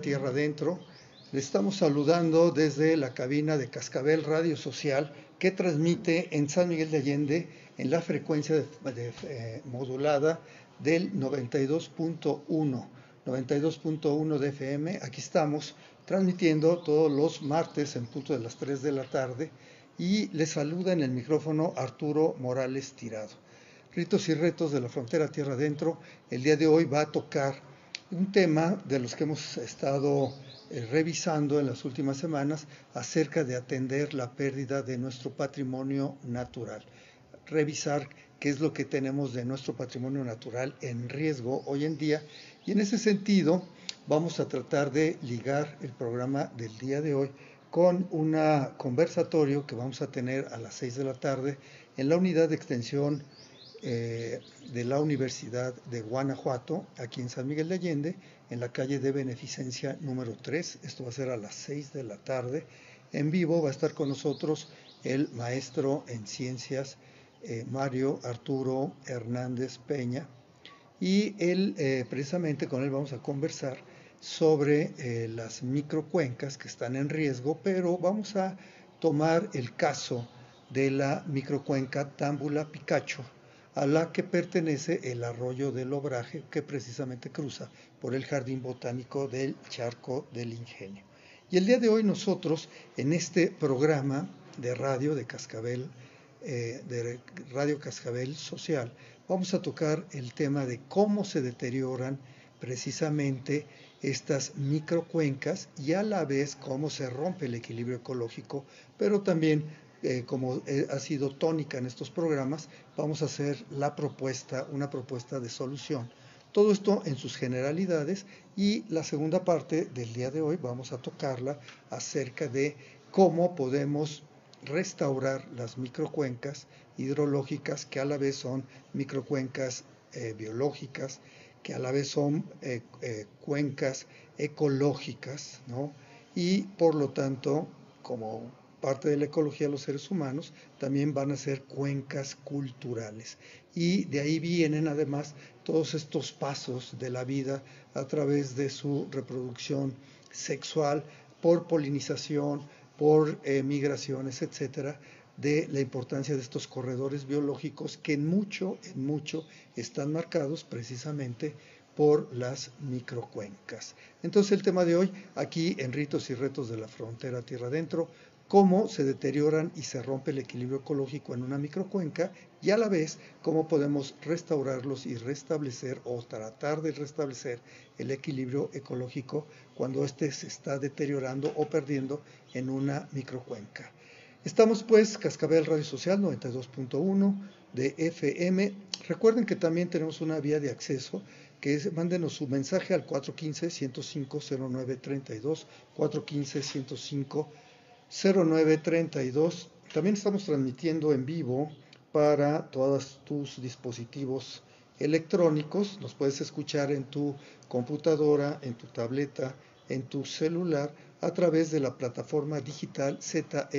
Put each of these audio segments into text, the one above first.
Tierra Adentro. Le estamos saludando desde la cabina de Cascabel Radio Social que transmite en San Miguel de Allende en la frecuencia modulada del 92.1 de FM. Aquí estamos transmitiendo todos los martes en punto de las 3 de la tarde y le saluda en el micrófono Arturo Morales Tirado. Ritos y retos de la frontera Tierra Adentro. El día de hoy va a tocar un tema de los que hemos estado revisando en las últimas semanas acerca de atender la pérdida de nuestro patrimonio natural. Revisar qué es lo que tenemos de nuestro patrimonio natural en riesgo hoy en día. Y en ese sentido vamos a tratar de ligar el programa del día de hoy con un conversatorio que vamos a tener a las 6 de la tarde en la unidad de extensión de la Universidad de Guanajuato, aquí en San Miguel de Allende, en la calle de Beneficencia número 3. Esto va a ser a las 6 de la tarde. En vivo va a estar con nosotros el maestro en ciencias Mario Arturo Hernández Peña, y él, precisamente con él vamos a conversar sobre las microcuencas que están en riesgo, pero vamos a tomar el caso de la microcuenca Támbula Picacho, a la que pertenece el arroyo del Obraje, que precisamente cruza por el Jardín Botánico del Charco del Ingenio. Y el día de hoy nosotros, en este programa de radio de Cascabel, de Radio Cascabel Social, vamos a tocar el tema de cómo se deterioran precisamente estas microcuencas y a la vez cómo se rompe el equilibrio ecológico, pero también como ha sido tónica en estos programas, vamos a hacer una propuesta de solución. Todo esto en sus generalidades, y la segunda parte del día de hoy vamos a tocarla acerca de cómo podemos restaurar las microcuencas hidrológicas, que a la vez son microcuencas biológicas, que a la vez son cuencas ecológicas, ¿no? Y por lo tanto, como parte de la ecología de los seres humanos, también van a ser cuencas culturales. Y de ahí vienen además todos estos pasos de la vida a través de su reproducción sexual, por polinización, por migraciones, etcétera, de la importancia de estos corredores biológicos que en mucho están marcados precisamente por las microcuencas. Entonces el tema de hoy, aquí en Ritos y Retos de la Frontera Tierra Adentro, cómo se deterioran y se rompe el equilibrio ecológico en una microcuenca, y a la vez cómo podemos restaurarlos y restablecer o tratar de restablecer el equilibrio ecológico cuando éste se está deteriorando o perdiendo en una microcuenca. Estamos pues Cascabel Radio Social 92.1 de FM. Recuerden que también tenemos una vía de acceso, que es, mándenos su mensaje al 415-105-0932, 415-105-0932. También estamos transmitiendo en vivo para todos tus dispositivos electrónicos. Nos puedes escuchar en tu computadora, en tu tableta, en tu celular, a través de la plataforma digital zeno.fm,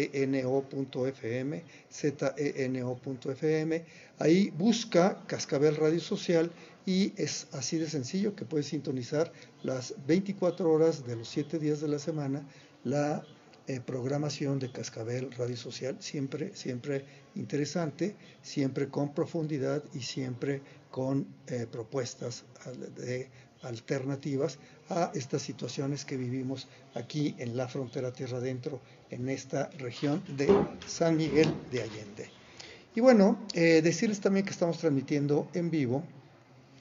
zeno.fm. Ahí busca Cascabel Radio Social y es así de sencillo que puedes sintonizar las 24 horas de los 7 días de la semana la programación de Cascabel Radio Social, siempre interesante, siempre con profundidad y siempre con propuestas de alternativas a estas situaciones que vivimos aquí en la frontera Tierra Adentro, en esta región de San Miguel de Allende. Y bueno, decirles también que estamos transmitiendo en vivo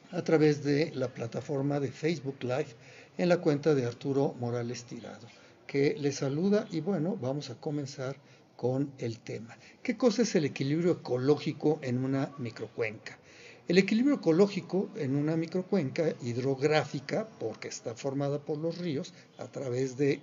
a través de la plataforma de Facebook Live en la cuenta de Arturo Morales Tirado, que les saluda. Y bueno, vamos a comenzar con el tema. ¿Qué cosa es el equilibrio ecológico en una microcuenca? El equilibrio ecológico en una microcuenca hidrográfica, porque está formada por los ríos a través de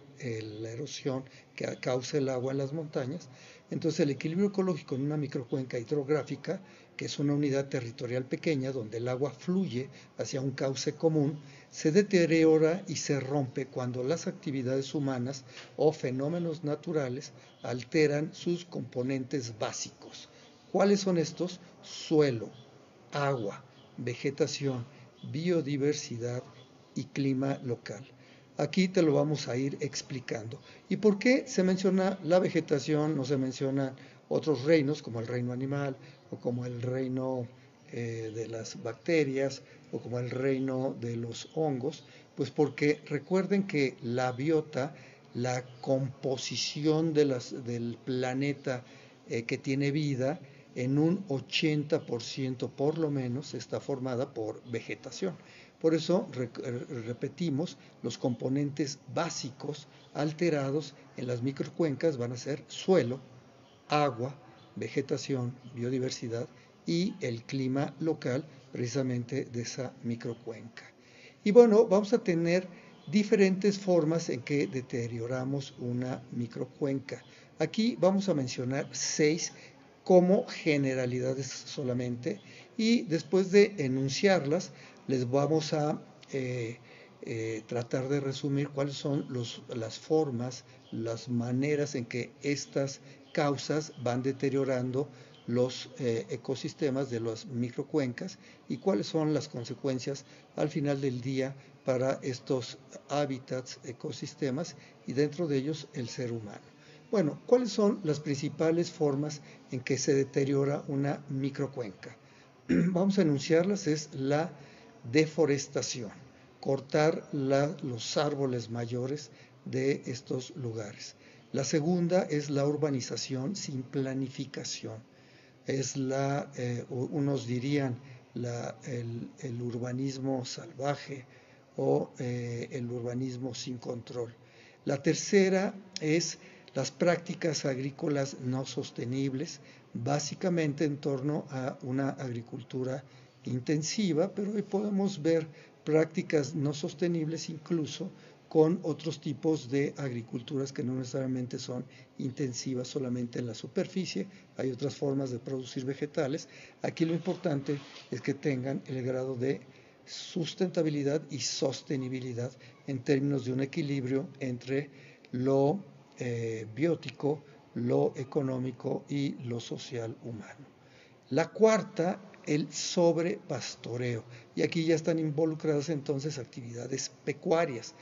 la erosión que causa el agua en las montañas. Entonces el equilibrio ecológico en una microcuenca hidrográfica, que es una unidad territorial pequeña donde el agua fluye hacia un cauce común, se deteriora y se rompe cuando las actividades humanas o fenómenos naturales alteran sus componentes básicos. ¿Cuáles son estos? Suelo, agua, vegetación, biodiversidad y clima local. Aquí te lo vamos a ir explicando. ¿Y por qué se menciona la vegetación? No se mencionan otros reinos como el reino animal o como el reino de las bacterias o como el reino de los hongos, pues porque recuerden que la biota, la composición del planeta que tiene vida, en un 80% por lo menos está formada por vegetación. Por eso repetimos, los componentes básicos alterados en las microcuencas van a ser suelo, agua, vegetación, biodiversidad y el clima local precisamente de esa microcuenca. Y bueno, vamos a tener diferentes formas en que deterioramos una microcuenca. Aquí vamos a mencionar 6 como generalidades solamente y después de enunciarlas les vamos a tratar de resumir cuáles son las formas, las maneras en que estas causas van deteriorando los ecosistemas de las microcuencas y cuáles son las consecuencias al final del día para estos hábitats, ecosistemas y dentro de ellos el ser humano. Bueno, ¿cuáles son las principales formas en que se deteriora una microcuenca? Vamos a enunciarlas, es la deforestación, cortar los árboles mayores de estos lugares. La segunda es la urbanización sin planificación. Es unos dirían, el urbanismo salvaje o el urbanismo sin control. La tercera es las prácticas agrícolas no sostenibles, básicamente en torno a una agricultura intensiva, pero hoy podemos ver prácticas no sostenibles incluso con otros tipos de agriculturas que no necesariamente son intensivas solamente en la superficie, hay otras formas de producir vegetales. Aquí lo importante es que tengan el grado de sustentabilidad y sostenibilidad en términos de un equilibrio entre lo biótico, lo económico y lo social humano. La cuarta, el sobrepastoreo. Y aquí ya están involucradas entonces actividades pecuarias.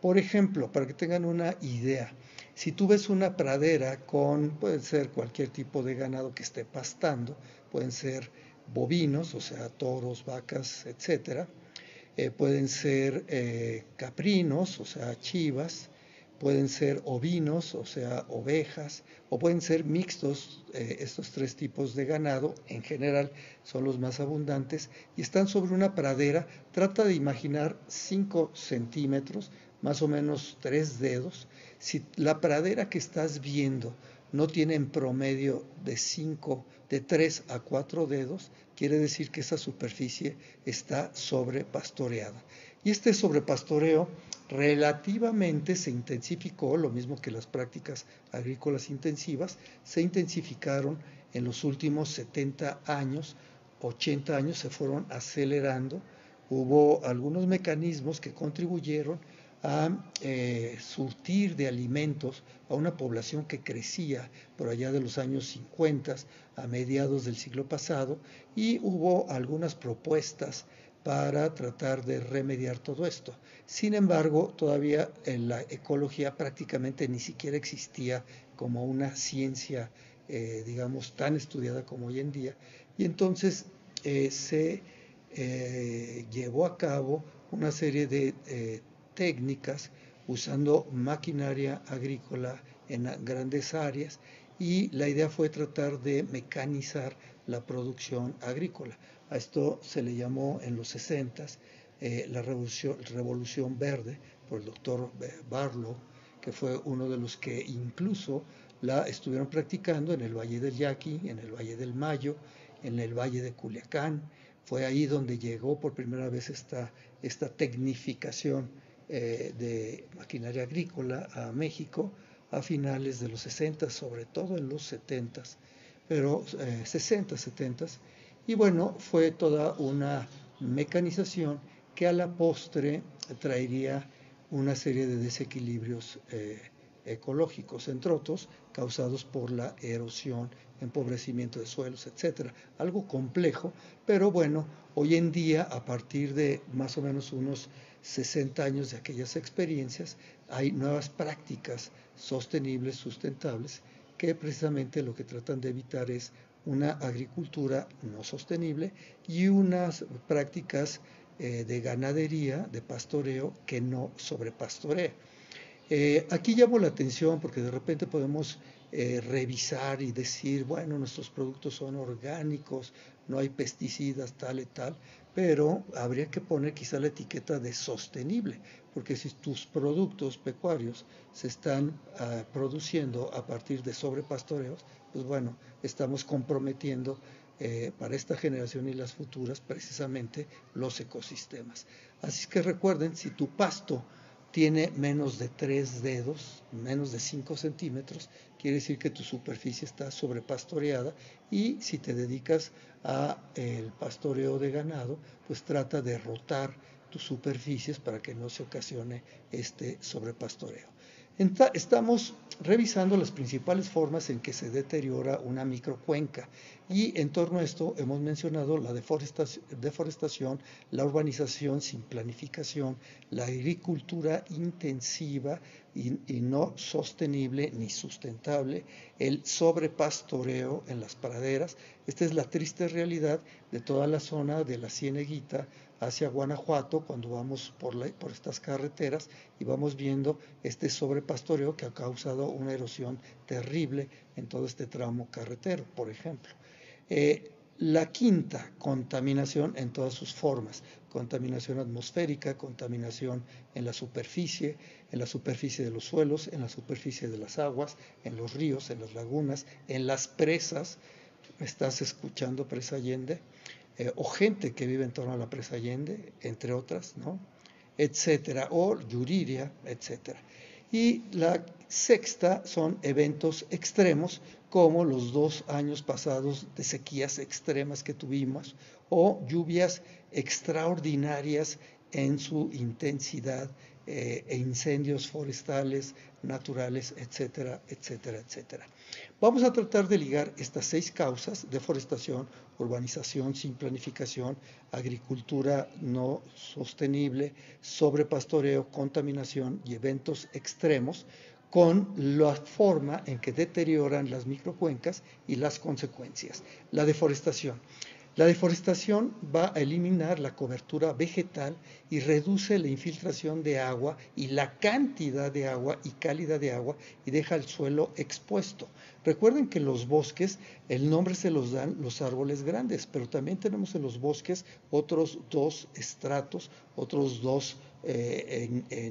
Por ejemplo, para que tengan una idea, si tú ves una pradera puede ser cualquier tipo de ganado que esté pastando, pueden ser bovinos, o sea, toros, vacas, etcétera, pueden ser caprinos, o sea, chivas, pueden ser ovinos, o sea, ovejas, o pueden ser mixtos, estos 3 tipos de ganado, en general son los más abundantes, y están sobre una pradera. Trata de imaginar 5 centímetros, más o menos 3 dedos. Si la pradera que estás viendo no tiene en promedio de 3 a 4 dedos, quiere decir que esa superficie está sobrepastoreada. Y este sobrepastoreo relativamente se intensificó, lo mismo que las prácticas agrícolas intensivas, se intensificaron en los últimos 70 años, 80 años se fueron acelerando. Hubo algunos mecanismos que contribuyeron a surtir de alimentos a una población que crecía por allá de los años 50 a mediados del siglo pasado, y hubo algunas propuestas para tratar de remediar todo esto. Sin embargo, todavía en la ecología prácticamente ni siquiera existía como una ciencia, digamos, tan estudiada como hoy en día, y entonces se llevó a cabo una serie de técnicas usando maquinaria agrícola en grandes áreas, y la idea fue tratar de mecanizar la producción agrícola. A esto se le llamó en los 60s la revolución verde por el doctor Barlow, que fue uno de los que incluso la estuvieron practicando en el Valle del Yaqui, en el Valle del Mayo, en el Valle de Culiacán. Fue ahí donde llegó por primera vez esta tecnificación de maquinaria agrícola a México a finales de los 60, sobre todo en los 70, pero 60, 70. Y bueno, fue toda una mecanización que a la postre traería una serie de desequilibrios ecológicos, entre otros, causados por la erosión, empobrecimiento de suelos, etcétera. Algo complejo, pero bueno, hoy en día, a partir de más o menos unos 60 años de aquellas experiencias, hay nuevas prácticas sostenibles, sustentables, que precisamente lo que tratan de evitar es una agricultura no sostenible y unas prácticas de ganadería, de pastoreo, que no sobrepastorea. Aquí llamo la atención porque de repente podemos revisar y decir, bueno, nuestros productos son orgánicos, no hay pesticidas, tal y tal, pero habría que poner quizá la etiqueta de sostenible, porque si tus productos pecuarios se están produciendo a partir de sobrepastoreos, pues bueno, estamos comprometiendo para esta generación y las futuras precisamente los ecosistemas. Así que recuerden, si tu pasto tiene menos de 3 dedos, menos de 5 centímetros, quiere decir que tu superficie está sobrepastoreada, y si te dedicas a el pastoreo de ganado, pues trata de rotar tus superficies para que no se ocasione este sobrepastoreo. Estamos revisando las principales formas en que se deteriora una microcuenca, y en torno a esto hemos mencionado la deforestación, la urbanización sin planificación, la agricultura intensiva y no sostenible ni sustentable, el sobrepastoreo en las praderas. Esta es la triste realidad de toda la zona de la Cieneguita hacia Guanajuato, cuando vamos por estas carreteras y vamos viendo este sobrepastoreo que ha causado una erosión terrible en todo este tramo carretero, por ejemplo. La quinta, contaminación en todas sus formas: contaminación atmosférica, contaminación en la superficie de los suelos, en la superficie de las aguas, en los ríos, en las lagunas, en las presas. ¿Estás escuchando, Presa Allende? O gente que vive en torno a la Presa Allende, entre otras, ¿no? Etcétera, o Yuriria, etcétera. Y la sexta son eventos extremos, como los 2 años pasados de sequías extremas que tuvimos, o lluvias extraordinarias en su intensidad, e incendios forestales, naturales, etcétera, etcétera, etcétera. Vamos a tratar de ligar estas 6 causas: deforestación, urbanización sin planificación, agricultura no sostenible, sobrepastoreo, contaminación y eventos extremos, con la forma en que deterioran las microcuencas y las consecuencias. La deforestación. La deforestación va a eliminar la cobertura vegetal y reduce la infiltración de agua y la cantidad de agua y calidad de agua, y deja el suelo expuesto. Recuerden que los bosques, el nombre se los dan los árboles grandes, pero también tenemos en los bosques otros 2 estratos, otros 2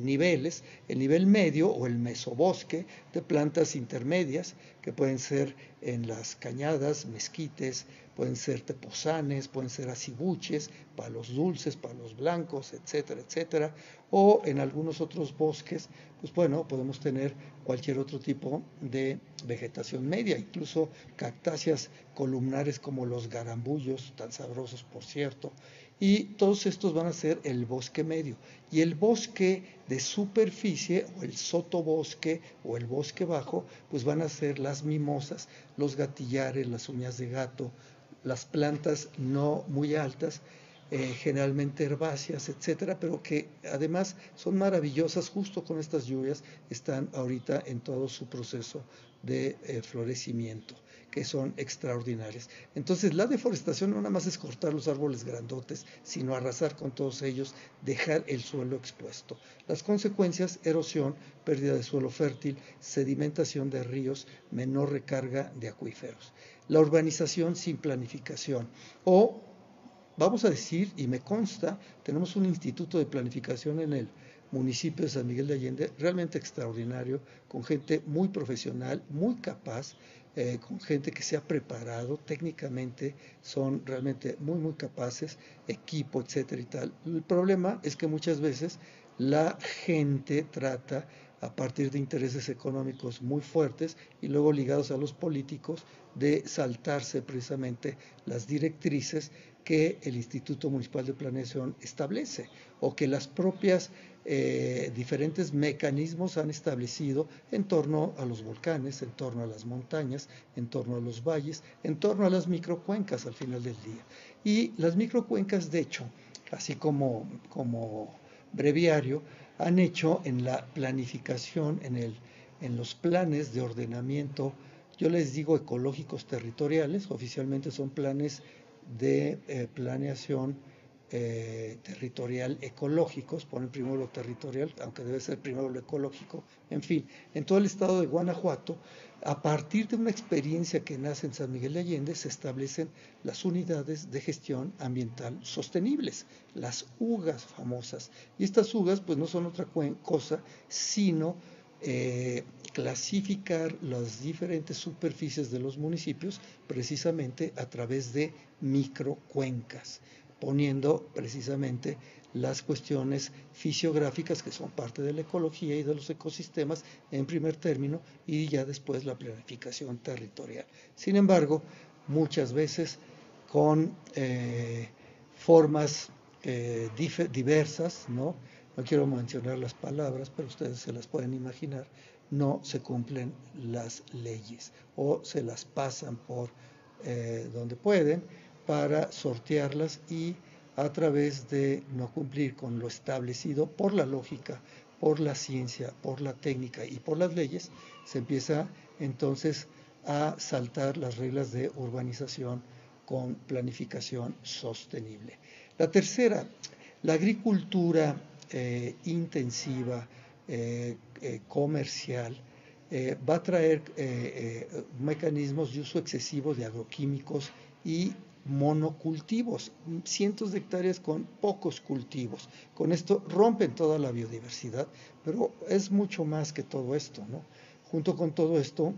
niveles: el nivel medio o el mesobosque de plantas intermedias, que pueden ser en las cañadas, mezquites, pueden ser tepozanes, pueden ser acibuches, palos dulces, palos blancos, etcétera, etcétera, o en algunos otros bosques, pues bueno, podemos tener cualquier otro tipo de vegetación media, incluso cactáceas columnares como los garambullos, tan sabrosos por cierto, y todos estos van a ser el bosque medio. Y el bosque de superficie, o el sotobosque, o el bosque bajo, pues van a ser las mimosas, los gatillares, las uñas de gato, las plantas no muy altas, generalmente herbáceas, etcétera, pero que además son maravillosas. Justo con estas lluvias están ahorita en todo su proceso de florecimiento, que son extraordinarias. Entonces, la deforestación no nada más es cortar los árboles grandotes, sino arrasar con todos ellos, dejar el suelo expuesto. Las consecuencias: erosión, pérdida de suelo fértil, sedimentación de ríos, menor recarga de acuíferos. La urbanización sin planificación, o vamos a decir, y me consta, tenemos un instituto de planificación en el municipio de San Miguel de Allende realmente extraordinario, con gente muy profesional, muy capaz, con gente que se ha preparado técnicamente, son realmente muy, muy capaces, equipo, etcétera y tal. El problema es que muchas veces la gente trata, a partir de intereses económicos muy fuertes y luego ligados a los políticos, de saltarse precisamente las directrices que el Instituto Municipal de Planeación establece, o que las propias diferentes mecanismos han establecido en torno a los volcanes, en torno a las montañas, en torno a los valles, en torno a las microcuencas al final del día. Y las microcuencas, de hecho, así como breviario, han hecho en la planificación, en los planes de ordenamiento, yo les digo ecológicos territoriales, oficialmente son planes de planeación territorial ecológicos, ponen primero lo territorial, aunque debe ser primero lo ecológico, en fin, en todo el estado de Guanajuato, a partir de una experiencia que nace en San Miguel de Allende, se establecen las unidades de gestión ambiental sostenibles, las UGAs famosas. Y estas UGAs pues no son otra cosa, sino clasificar las diferentes superficies de los municipios precisamente a través de microcuencas, poniendo precisamente las cuestiones fisiográficas que son parte de la ecología y de los ecosistemas en primer término y ya después la planificación territorial. Sin embargo, muchas veces con formas diversas, ¿no? No quiero mencionar las palabras, pero ustedes se las pueden imaginar, no se cumplen las leyes o se las pasan por donde pueden para sortearlas y a través de no cumplir con lo establecido por la lógica, por la ciencia, por la técnica y por las leyes, se empieza entonces a saltar las reglas de urbanización con planificación sostenible. La tercera, la agricultura intensiva, comercial, va a traer mecanismos de uso excesivo de agroquímicos y monocultivos, cientos de hectáreas con pocos cultivos. Con esto rompen toda la biodiversidad, pero es mucho más que todo esto, ¿no? Junto con todo esto,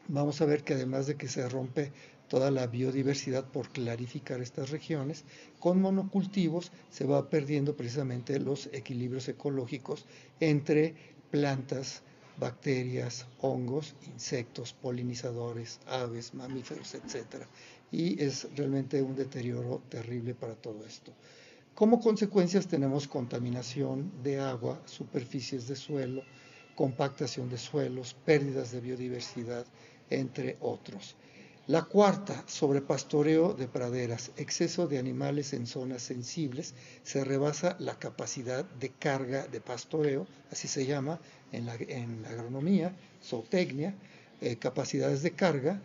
vamos a ver que además de que se rompe toda la biodiversidad por clarificar estas regiones, con monocultivos se va perdiendo precisamente los equilibrios ecológicos entre plantas, bacterias, hongos, insectos, polinizadores, aves, mamíferos, etc. Y es realmente un deterioro terrible para todo esto. Como consecuencias tenemos contaminación de agua, superficies de suelo, compactación de suelos, pérdidas de biodiversidad, entre otros. La cuarta, sobrepastoreo de praderas, exceso de animales en zonas sensibles, se rebasa la capacidad de carga de pastoreo, así se llama en la agronomía, zootecnia, capacidades de carga.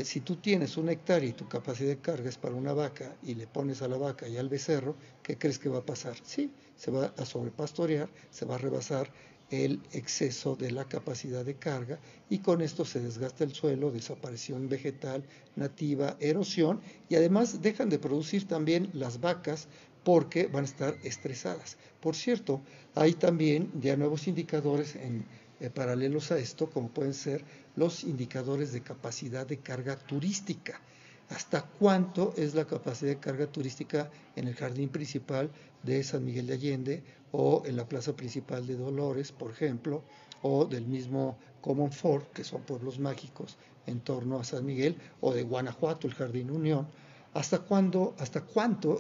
Si tú tienes una hectárea y tu capacidad de carga es para una vaca y le pones a la vaca y al becerro, ¿qué crees que va a pasar? Sí, se va a sobrepastorear, se va a rebasar el exceso de la capacidad de carga y con esto se desgasta el suelo, desaparición vegetal nativa, erosión y además dejan de producir también las vacas porque van a estar estresadas. Por cierto, hay también ya nuevos indicadores paralelos a esto, como pueden ser los indicadores de capacidad de carga turística. ¿Hasta cuánto es la capacidad de carga turística en el jardín principal de San Miguel de Allende o en la plaza principal de Dolores, por ejemplo, o del mismo Comonfort, que son pueblos mágicos en torno a San Miguel, o de Guanajuato, el Jardín Unión? ¿Hasta cuánto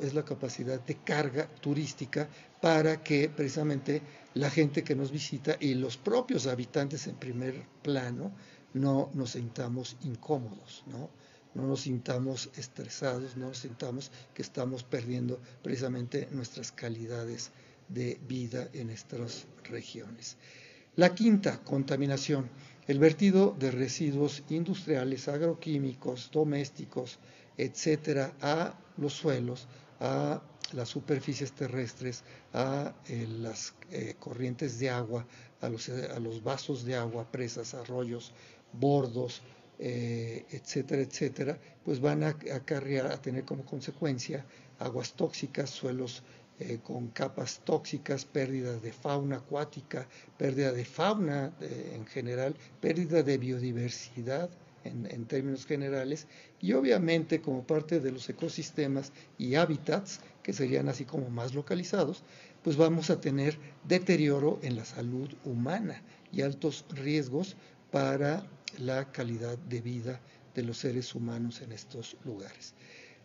es la capacidad de carga turística para que precisamente la gente que nos visita y los propios habitantes en primer plano no nos sintamos incómodos, ¿no? No nos sintamos estresados, no nos sintamos que estamos perdiendo precisamente nuestras calidades de vida en estas regiones? La quinta, contaminación. El vertido de residuos industriales, agroquímicos, domésticos, etcétera, a los suelos, a las superficies terrestres, a las corrientes de agua, a los vasos de agua, presas, arroyos, bordos, etcétera, etcétera, pues van a acarrear, a tener como consecuencia aguas tóxicas, suelos con capas tóxicas, pérdida de fauna acuática, pérdida de fauna en general, pérdida de biodiversidad en términos generales, y obviamente como parte de los ecosistemas y hábitats, que serían así como más localizados, pues vamos a tener deterioro en la salud humana y altos riesgos para la calidad de vida de los seres humanos en estos lugares.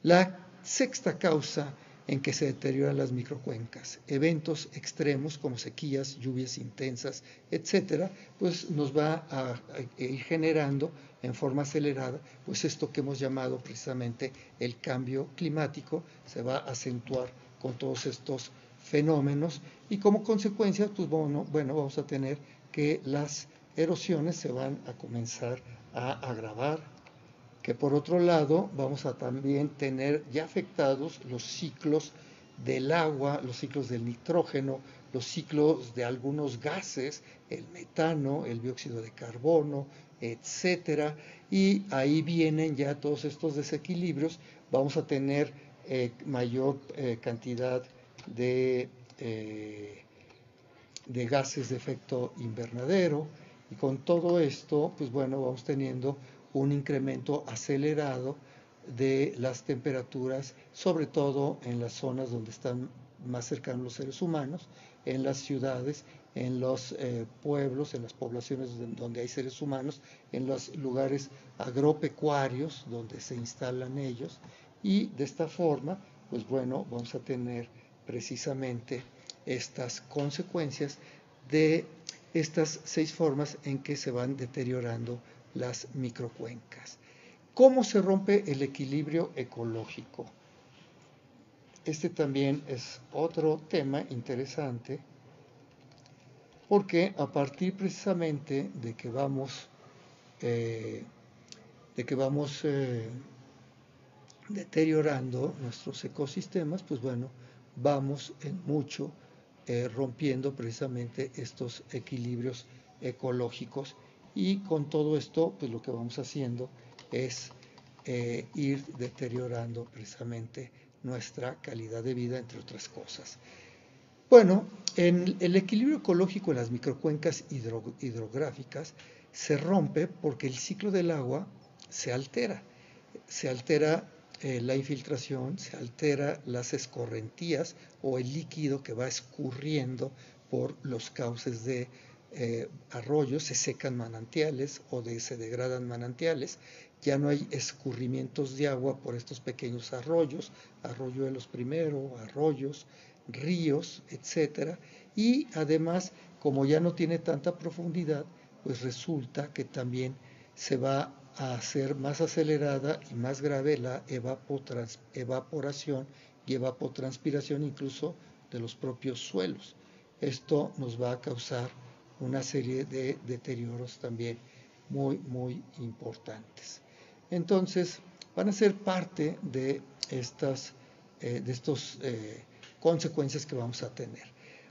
La sexta causa en que se deterioran las microcuencas. Eventos extremos como sequías, lluvias intensas, etcétera, pues nos va a ir generando en forma acelerada, pues esto que hemos llamado precisamente el cambio climático se va a acentuar con todos estos fenómenos y como consecuencia, pues bueno, vamos a tener que las erosiones se van a comenzar a agravar, que por otro lado vamos a también tener ya afectados los ciclos del agua, los ciclos del nitrógeno, los ciclos de algunos gases, el metano, el dióxido de carbono, etcétera, y ahí vienen ya todos estos desequilibrios, vamos a tener mayor cantidad de gases de efecto invernadero, y con todo esto, pues bueno, vamos teniendo un incremento acelerado de las temperaturas, sobre todo en las zonas donde están más cercanos los seres humanos, en las ciudades, en los pueblos, en las poblaciones donde hay seres humanos, en los lugares agropecuarios donde se instalan ellos, y de esta forma, pues bueno, vamos a tener precisamente estas consecuencias de estas 6 formas en que se van deteriorando las microcuencas. ¿Cómo se rompe el equilibrio ecológico? Este también es otro tema interesante, porque a partir precisamente de que vamos deteriorando nuestros ecosistemas, pues bueno, vamos en mucho rompiendo precisamente estos equilibrios ecológicos, y con todo esto pues lo que vamos haciendo es ir deteriorando precisamente nuestra calidad de vida, entre otras cosas. Bueno, en el equilibrio ecológico en las microcuencas hidrográficas se rompe porque el ciclo del agua se altera. Se altera la infiltración, se altera las escorrentías o el líquido que va escurriendo por los cauces de arroyos, se secan manantiales o se degradan manantiales, ya no hay escurrimientos de agua por estos pequeños arroyos, arroyuelos primero, arroyos, ríos, etcétera, y además, como ya no tiene tanta profundidad, pues resulta que también se va a hacer más acelerada y más grave la evaporación y evapotranspiración incluso de los propios suelos. Esto nos va a causar una serie de deterioros también muy importantes. Entonces, van a ser parte de estas consecuencias que vamos a tener.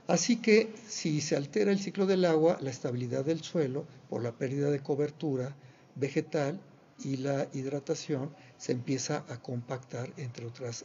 Así que si se altera el ciclo del agua, la estabilidad del suelo por la pérdida de cobertura vegetal y la hidratación se empieza a compactar, entre otras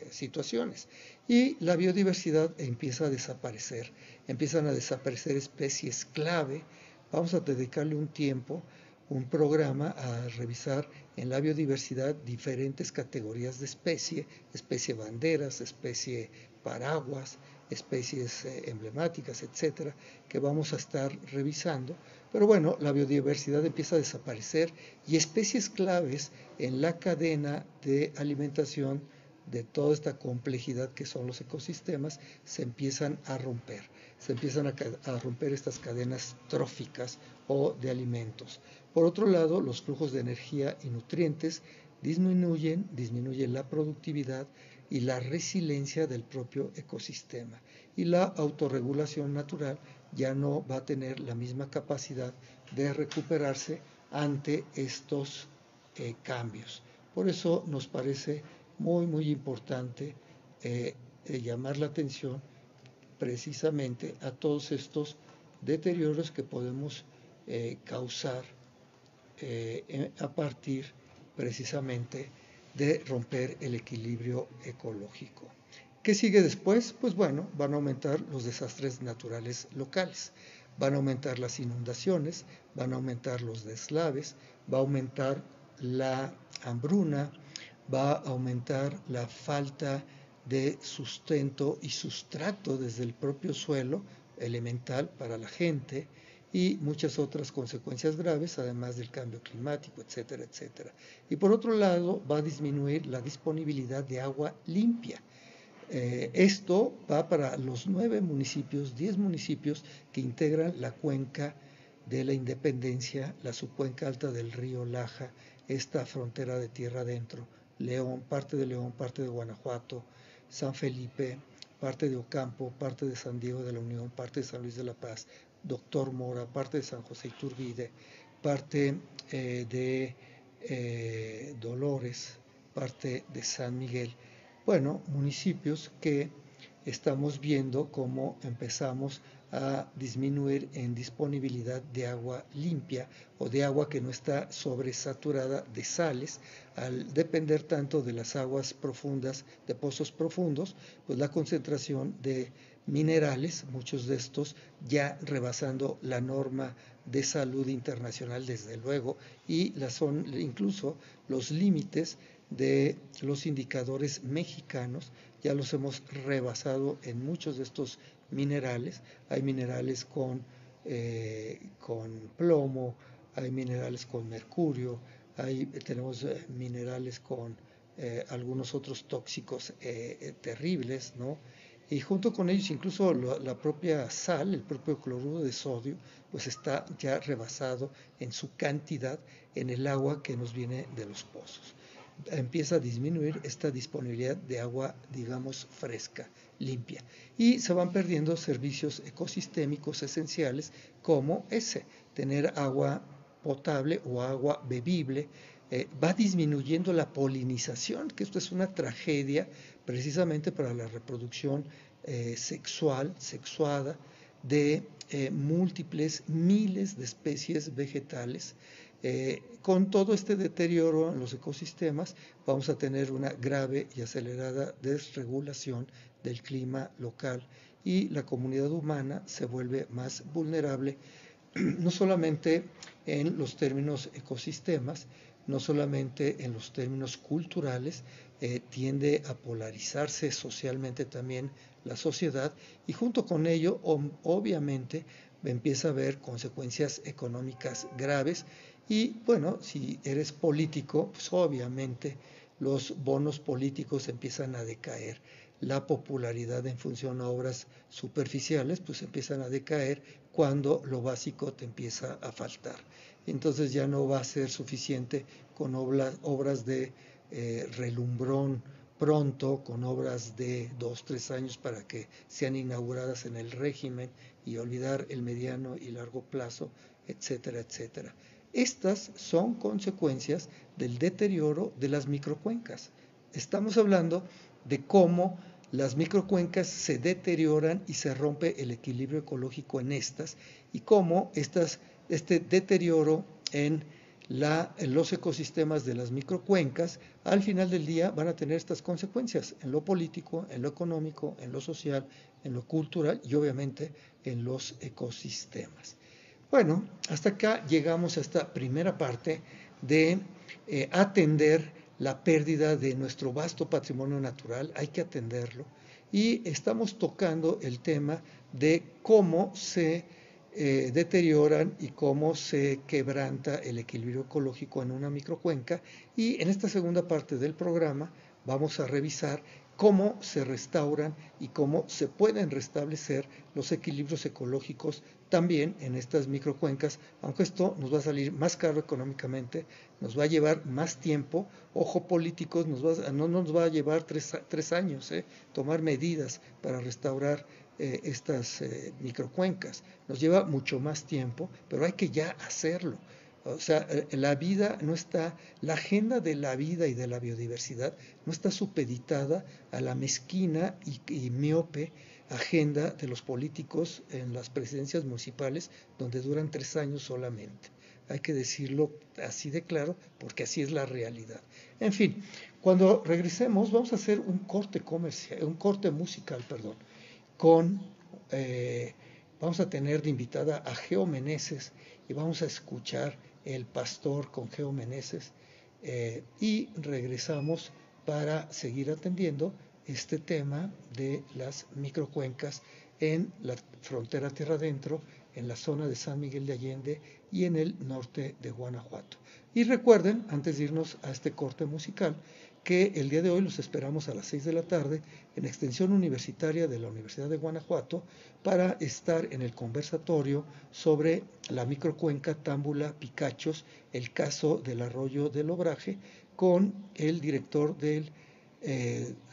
situaciones, y la biodiversidad empieza a desaparecer, empiezan a desaparecer especies clave. Vamos a dedicarle un tiempo, un programa a revisar en la biodiversidad diferentes categorías de especie banderas, especie paraguas, especies emblemáticas, etcétera, que vamos a estar revisando. Pero bueno, la biodiversidad empieza a desaparecer y especies claves en la cadena de alimentación de toda esta complejidad que son los ecosistemas se empiezan a romper. Se empiezan a romper estas cadenas tróficas o de alimentos. Por otro lado, los flujos de energía y nutrientes disminuyen la productividad y la resiliencia del propio ecosistema. Y la autorregulación natural ya no va a tener la misma capacidad de recuperarse ante estos cambios. Por eso nos parece muy importante llamar la atención precisamente a todos estos deterioros que podemos causar a partir precisamente de romper el equilibrio ecológico. ¿Qué sigue después? Pues bueno, van a aumentar los desastres naturales locales, van a aumentar las inundaciones, van a aumentar los deslaves, va a aumentar la hambruna, va a aumentar la falta de sustento y sustrato desde el propio suelo elemental para la gente, y muchas otras consecuencias graves, además del cambio climático, etcétera, etcétera. Y por otro lado, va a disminuir la disponibilidad de agua limpia. Esto va para los 9 municipios, 10 municipios que integran la cuenca de la Independencia, la subcuenca alta del río Laja, esta frontera de tierra adentro, León, parte de Guanajuato, San Felipe, parte de Ocampo, parte de San Diego de la Unión, parte de San Luis de la Paz, Doctor Mora, parte de San José Iturbide, parte de Dolores, parte de San Miguel. Bueno, municipios que estamos viendo cómo empezamos a disminuir en disponibilidad de agua limpia o de agua que no está sobresaturada de sales. Al depender tanto de las aguas profundas, de pozos profundos, pues la concentración de minerales, muchos de estos ya rebasando la norma de salud internacional desde luego, y son incluso los límites de los indicadores mexicanos, ya los hemos rebasado en muchos de estos minerales. Hay minerales con plomo, hay minerales con mercurio, tenemos minerales con algunos otros tóxicos terribles, ¿no? Y junto con ellos incluso la propia sal, el propio cloruro de sodio, pues está ya rebasado en su cantidad en el agua que nos viene de los pozos. Empieza a disminuir esta disponibilidad de agua, digamos, fresca, limpia. Y se van perdiendo servicios ecosistémicos esenciales como tener agua potable o agua bebible. Va disminuyendo la polinización, que esto es una tragedia precisamente para la reproducción sexuada de múltiples miles de especies vegetales. Con todo este deterioro en los ecosistemas vamos a tener una grave y acelerada desregulación del clima local y la comunidad humana se vuelve más vulnerable, no solamente en los términos ecosistemas, no solamente en los términos culturales, tiende a polarizarse socialmente también la sociedad y junto con ello obviamente empieza a haber consecuencias económicas graves y bueno, si eres político, pues obviamente los bonos políticos empiezan a decaer, la popularidad en función a obras superficiales pues empiezan a decaer cuando lo básico te empieza a faltar. Entonces ya no va a ser suficiente con obras de relumbrón pronto, con obras de 2-3 años para que sean inauguradas en el régimen y olvidar el mediano y largo plazo, etcétera, etcétera. Estas son consecuencias del deterioro de las microcuencas. Estamos hablando de cómo las microcuencas se deterioran y se rompe el equilibrio ecológico en estas y cómo este deterioro en los ecosistemas de las microcuencas al final del día van a tener estas consecuencias en lo político, en lo económico, en lo social, en lo cultural y obviamente en los ecosistemas. Bueno, hasta acá llegamos a esta primera parte de atender la pérdida de nuestro vasto patrimonio natural, hay que atenderlo, y estamos tocando el tema de cómo se deterioran y cómo se quebranta el equilibrio ecológico en una microcuenca, y en esta segunda parte del programa vamos a revisar cómo se restauran y cómo se pueden restablecer los equilibrios ecológicos también en estas microcuencas, aunque esto nos va a salir más caro económicamente, nos va a llevar más tiempo, ojo políticos, no nos va a llevar tres años tomar medidas para restaurar estas microcuencas, nos lleva mucho más tiempo, pero hay que ya hacerlo. O sea, la agenda de la vida y de la biodiversidad no está supeditada a la mezquina y miope agenda de los políticos en las presidencias municipales, donde duran 3 años solamente. Hay que decirlo así de claro, porque así es la realidad. En fin, cuando regresemos vamos a hacer un corte musical, vamos a tener de invitada a Geo Meneses y vamos a escuchar El Pastor con Geo Meneses y regresamos para seguir atendiendo este tema de las microcuencas en la frontera tierra adentro, en la zona de San Miguel de Allende y en el norte de Guanajuato. Y recuerden, antes de irnos a este corte musical, que el día de hoy los esperamos a las 6 de la tarde en Extensión Universitaria de la Universidad de Guanajuato para estar en el conversatorio sobre la microcuenca Támbula-Picachos, el caso del arroyo del Obraje, con el director del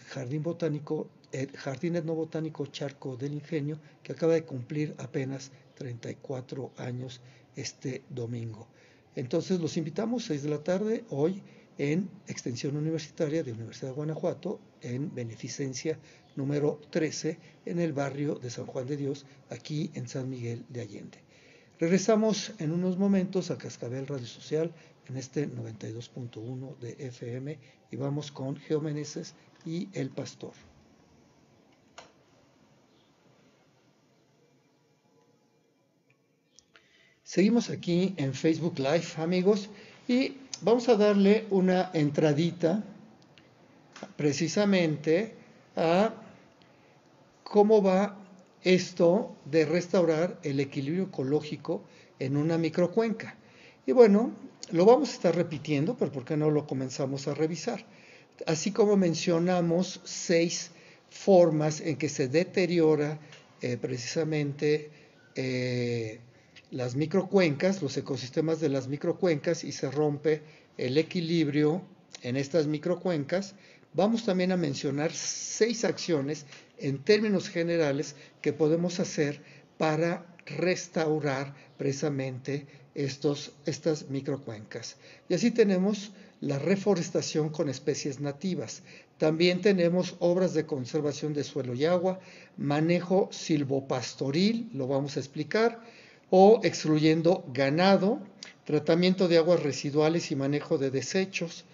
Jardín Etnobotánico Charco del Ingenio, que acaba de cumplir apenas 34 años este domingo. Entonces los invitamos 6 de la tarde hoy en Extensión Universitaria de Universidad de Guanajuato, en Beneficencia número 13, en el barrio de San Juan de Dios, aquí en San Miguel de Allende. Regresamos en unos momentos a Cascabel Radio Social en este 92.1 de FM y vamos con Geo Meneses y El Pastor. Seguimos aquí en Facebook Live, amigos, y vamos a darle una entradita precisamente a cómo va esto de restaurar el equilibrio ecológico en una microcuenca. Y bueno, lo vamos a estar repitiendo, pero ¿por qué no lo comenzamos a revisar? Así como mencionamos 6 formas en que se deteriora precisamente las microcuencas, los ecosistemas de las microcuencas, y se rompe el equilibrio en estas microcuencas, vamos también a mencionar 6 acciones en términos generales que podemos hacer para restaurar precisamente estas microcuencas. Y así tenemos la reforestación con especies nativas. También tenemos obras de conservación de suelo y agua, manejo silvopastoril, lo vamos a explicar, o excluyendo ganado, tratamiento de aguas residuales y manejo de desechos,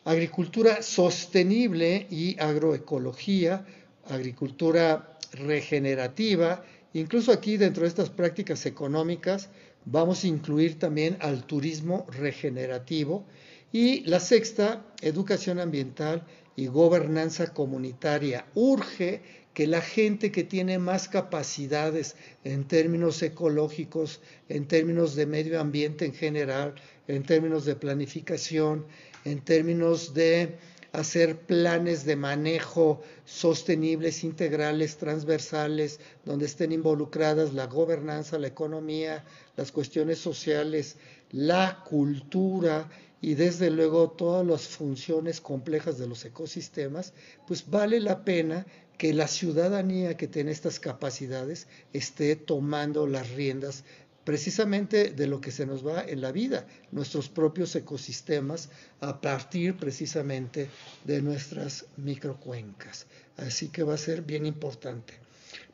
agricultura sostenible y agroecología, agricultura regenerativa. Incluso aquí dentro de estas prácticas económicas vamos a incluir también al turismo regenerativo. Y la sexta, educación ambiental y gobernanza comunitaria. Urge que la gente que tiene más capacidades en términos ecológicos, en términos de medio ambiente en general, en términos de planificación, en términos de hacer planes de manejo sostenibles, integrales, transversales, donde estén involucradas la gobernanza, la economía, las cuestiones sociales, la cultura y desde luego todas las funciones complejas de los ecosistemas, pues vale la pena que la ciudadanía que tiene estas capacidades esté tomando las riendas precisamente de lo que se nos va en la vida, nuestros propios ecosistemas, a partir precisamente de nuestras microcuencas. Así que va a ser bien importante.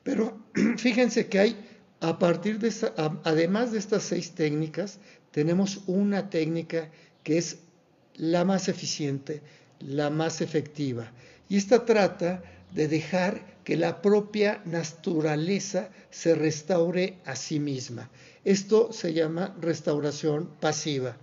Pero fíjense que hay, a partir de además de estas 6 técnicas, tenemos una técnica que es la más eficiente, la más efectiva. Y esta trata de dejar que la propia naturaleza se restaure a sí misma. Esto se llama restauración pasiva.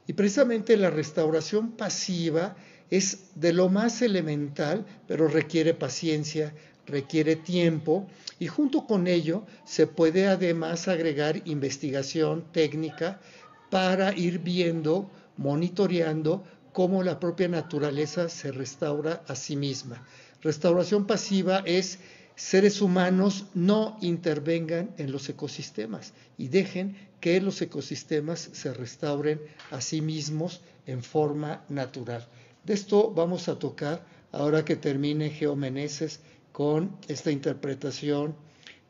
Y precisamente la restauración pasiva es de lo más elemental, pero requiere paciencia, requiere tiempo, y junto con ello se puede además agregar investigación técnica para ir viendo, monitoreando cómo la propia naturaleza se restaura a sí misma. Restauración pasiva es seres humanos no intervengan en los ecosistemas y dejen que los ecosistemas se restauren a sí mismos en forma natural. De esto vamos a tocar ahora que termine Geo Meneses con esta interpretación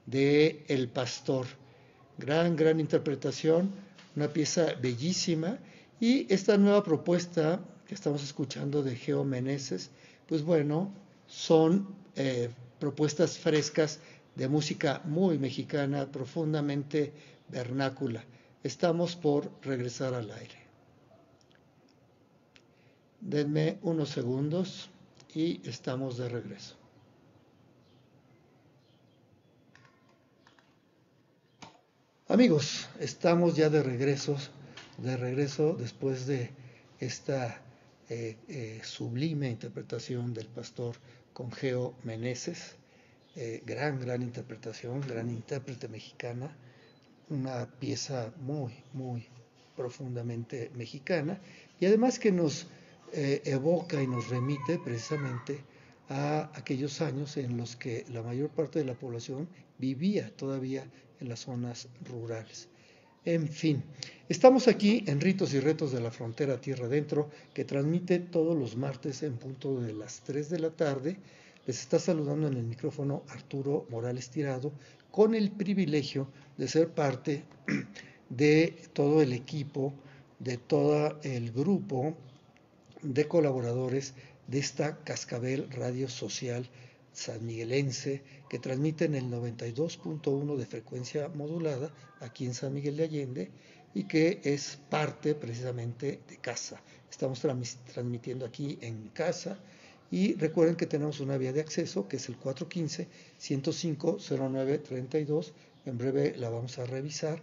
de El Pastor. Gran interpretación, una pieza bellísima, y esta nueva propuesta que estamos escuchando de Geo Meneses, pues bueno, son propuestas frescas de música muy mexicana, profundamente vernácula. Estamos por regresar al aire. Denme unos segundos y estamos de regreso. Amigos, estamos ya de regreso después de esta sublime interpretación del pastor con Geo Meneses, gran interpretación, gran intérprete mexicana, una pieza muy, muy profundamente mexicana y además que nos evoca y nos remite precisamente a aquellos años en los que la mayor parte de la población vivía todavía en las zonas rurales. En fin, estamos aquí en Ritos y Retos de la Frontera Tierra Adentro, que transmite todos los martes en punto de las 3 de la tarde. Les está saludando en el micrófono Arturo Morales Tirado, con el privilegio de ser parte de todo el equipo, de todo el grupo de colaboradores de esta Cascabel Radio Social sanmiguelense que transmite en el 92.1 de frecuencia modulada aquí en San Miguel de Allende y que es parte precisamente de casa. Estamos transmitiendo aquí en casa y recuerden que tenemos una vía de acceso que es el 415-105-0932. En breve la vamos a revisar.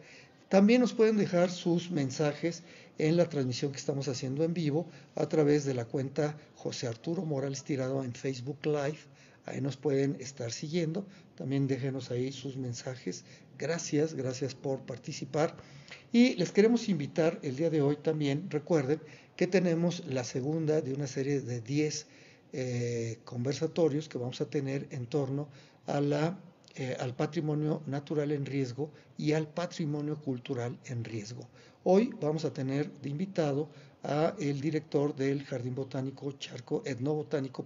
También nos pueden dejar sus mensajes en la transmisión que estamos haciendo en vivo a través de la cuenta José Arturo Morales Tirado en Facebook Live. Ahí nos pueden estar siguiendo. También déjenos ahí sus mensajes. Gracias, gracias por participar. Y les queremos invitar el día de hoy también, recuerden que tenemos la segunda de una serie de 10 conversatorios que vamos a tener en torno a al patrimonio natural en riesgo y al patrimonio cultural en riesgo. Hoy vamos a tener de invitado a el director del Jardín Botánico Etnobotánico,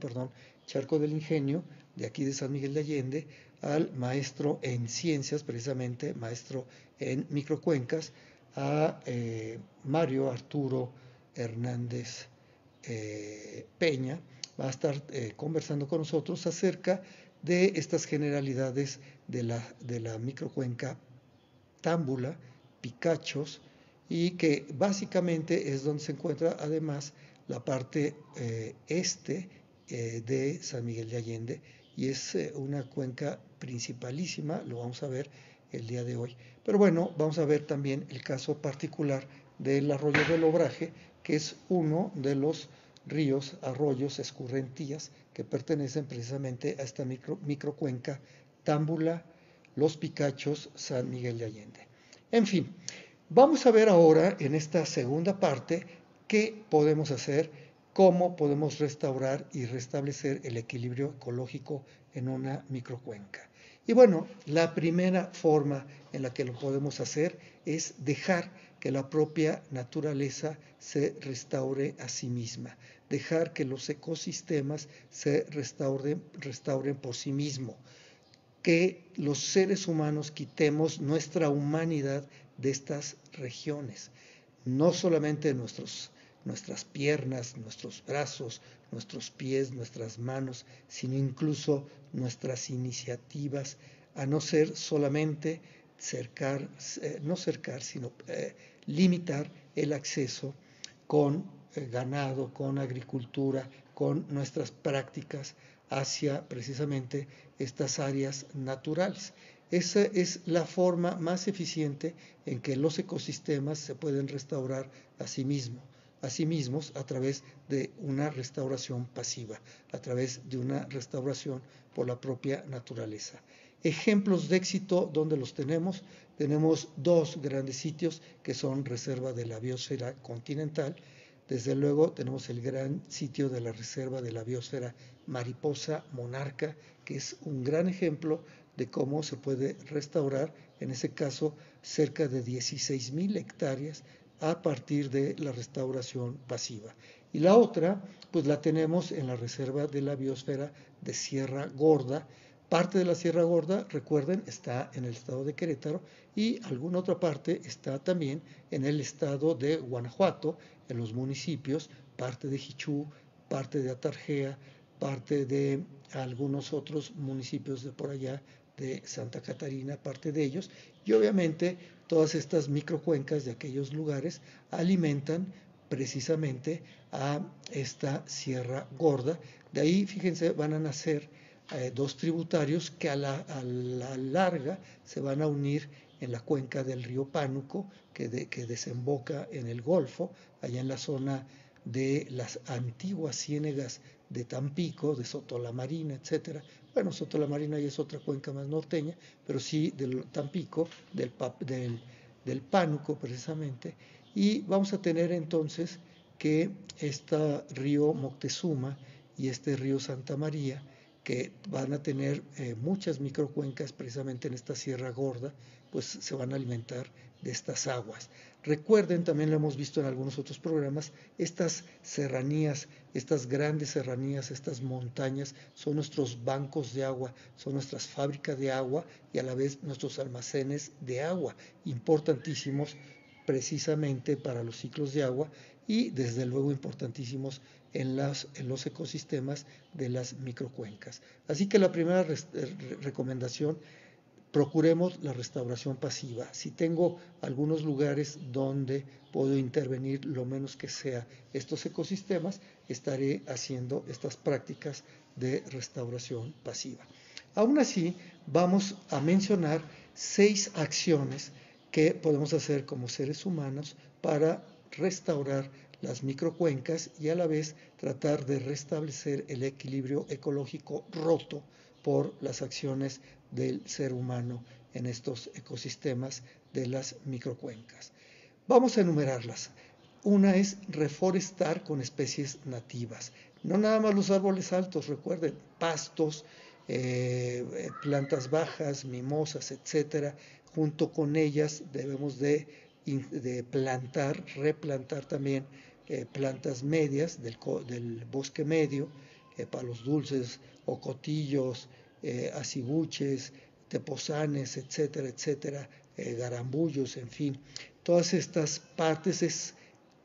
Charco del Ingenio, de aquí de San Miguel de Allende, al maestro en ciencias, precisamente maestro en microcuencas, a Mario Arturo Hernández Peña. Va a estar conversando con nosotros acerca de estas generalidades de la microcuenca Támbula, Picachos, y que básicamente es donde se encuentra además la parte este de San Miguel de Allende, y es una cuenca principalísima, lo vamos a ver el día de hoy. Pero bueno, vamos a ver también el caso particular del arroyo del Obraje, que es uno de los ríos, arroyos, escurrentías que pertenecen precisamente a esta microcuenca Támbula, Los Picachos, San Miguel de Allende. En fin, vamos a ver ahora en esta segunda parte qué podemos hacer, cómo podemos restaurar y restablecer el equilibrio ecológico en una microcuenca. Y bueno, la primera forma en la que lo podemos hacer es dejar que la propia naturaleza se restaure a sí misma, dejar que los ecosistemas se restauren por sí mismos, que los seres humanos quitemos nuestra humanidad de estas regiones, no solamente nuestras piernas, nuestros brazos, nuestros pies, nuestras manos, sino incluso nuestras iniciativas, a no ser solamente sino limitar el acceso con ganado, con agricultura, con nuestras prácticas hacia precisamente estas áreas naturales. Esa es la forma más eficiente en que los ecosistemas se pueden restaurar a sí mismos a través de una restauración pasiva, a través de una restauración por la propia naturaleza. Ejemplos de éxito, ¿dónde los tenemos? Tenemos dos grandes sitios que son Reserva de la Biosfera Continental. Desde luego tenemos el gran sitio de la Reserva de la Biosfera Mariposa Monarca, que es un gran ejemplo de cómo se puede restaurar, en ese caso, cerca de 16,000 hectáreas a partir de la restauración pasiva. Y la otra, pues la tenemos en la Reserva de la Biosfera de Sierra Gorda. Parte de la Sierra Gorda, recuerden, está en el estado de Querétaro y alguna otra parte está también en el estado de Guanajuato, en los municipios, parte de Jichú, parte de Atarjea, parte de algunos otros municipios de por allá de Santa Catarina, parte de ellos, y obviamente todas estas microcuencas de aquellos lugares alimentan precisamente a esta Sierra Gorda. De ahí, fíjense, van a nacer dos tributarios que a la larga se van a unir en la cuenca del río Pánuco, que desemboca en el Golfo, allá en la zona de las antiguas ciénegas de Tampico, de Sotolamarina, etcétera. Bueno, Sotolamarina ya es otra cuenca más norteña, pero sí del Tampico, del Pánuco precisamente. Y vamos a tener entonces que este río Moctezuma y este río Santa María, que van a tener muchas microcuencas precisamente en esta Sierra Gorda, pues se van a alimentar de estas aguas. Recuerden, también lo hemos visto en algunos otros programas, estas serranías, estas grandes serranías, estas montañas, son nuestros bancos de agua, son nuestras fábricas de agua y a la vez nuestros almacenes de agua, importantísimos precisamente para los ciclos de agua y desde luego importantísimos en los ecosistemas de las microcuencas. Así que la primera recomendación, procuremos la restauración pasiva. Si tengo algunos lugares donde puedo intervenir lo menos que sea estos ecosistemas, estaré haciendo estas prácticas de restauración pasiva. Aún así, vamos a mencionar 6 acciones que podemos hacer como seres humanos para restaurar las microcuencas y a la vez tratar de restablecer el equilibrio ecológico roto por las acciones del ser humano en estos ecosistemas de las microcuencas. Vamos a enumerarlas. Una es reforestar con especies nativas. No nada más los árboles altos, recuerden, pastos, plantas bajas, mimosas, etcétera. Junto con ellas debemos de replantar también plantas medias del bosque medio, palos dulces, ocotillos, acibuches, tepozanes, etcétera, etcétera, garambullos, en fin. Todas estas partes es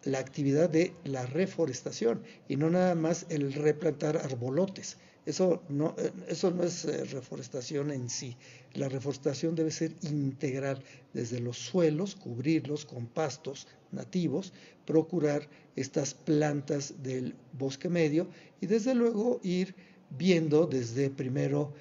la actividad de la reforestación y no nada más el replantar arbolotes. Eso no es reforestación en sí. La reforestación debe ser integral, desde los suelos, cubrirlos con pastos nativos, procurar estas plantas del bosque medio y desde luego ir viendo desde primero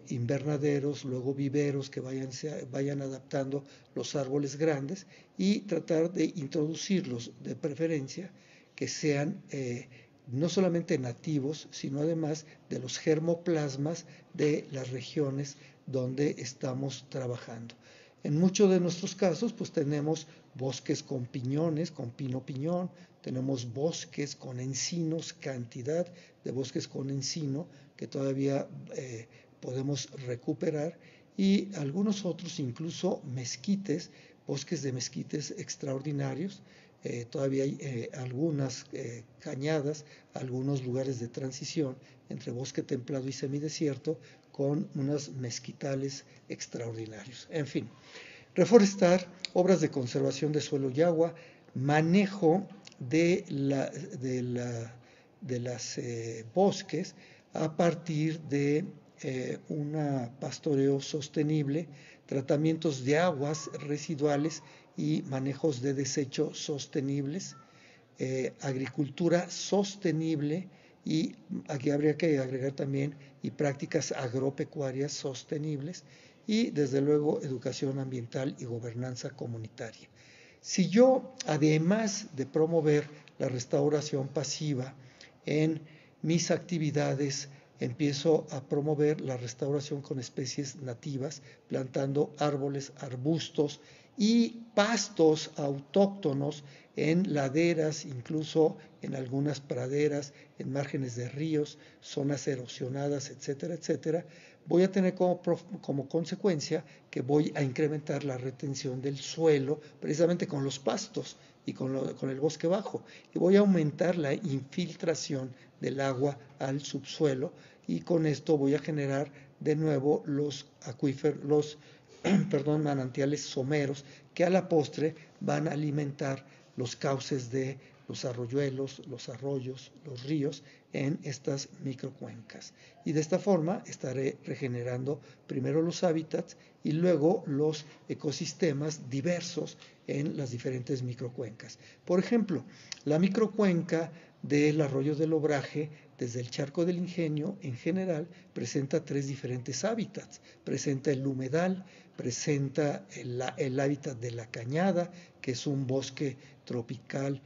invernaderos, luego viveros que vayan adaptando los árboles grandes y tratar de introducirlos de preferencia que sean no solamente nativos, sino además de los germoplasmas de las regiones donde estamos trabajando. En muchos de nuestros casos, pues tenemos bosques con piñones, con pino piñón, tenemos bosques con encinos, cantidad de bosques con encino que todavía podemos recuperar y algunos otros, incluso mezquites, bosques de mezquites extraordinarios. Todavía hay algunas cañadas, algunos lugares de transición entre bosque templado y semidesierto con unos mezquitales extraordinarios. En fin, reforestar, obras de conservación de suelo y agua, manejo de las bosques a partir de un pastoreo sostenible, tratamientos de aguas residuales y manejos de desechos sostenibles, agricultura sostenible y aquí habría que agregar también y prácticas agropecuarias sostenibles y desde luego educación ambiental y gobernanza comunitaria. Si yo, además de promover la restauración pasiva en mis actividades, empiezo a promover la restauración con especies nativas, plantando árboles, arbustos y pastos autóctonos en laderas, incluso en algunas praderas, en márgenes de ríos, zonas erosionadas, etcétera, etcétera, voy a tener como consecuencia que voy a incrementar la retención del suelo precisamente con los pastos y con el bosque bajo y voy a aumentar la infiltración del agua al subsuelo y con esto voy a generar de nuevo los manantiales someros que a la postre van a alimentar los cauces de los arroyuelos, los arroyos, los ríos en estas microcuencas. Y de esta forma estaré regenerando primero los hábitats y luego los ecosistemas diversos en las diferentes microcuencas. Por ejemplo, la microcuenca del arroyo del Obraje, desde el Charco del Ingenio, en general, presenta 3 diferentes hábitats. Presenta el humedal, presenta el hábitat de la cañada, que es un bosque tropical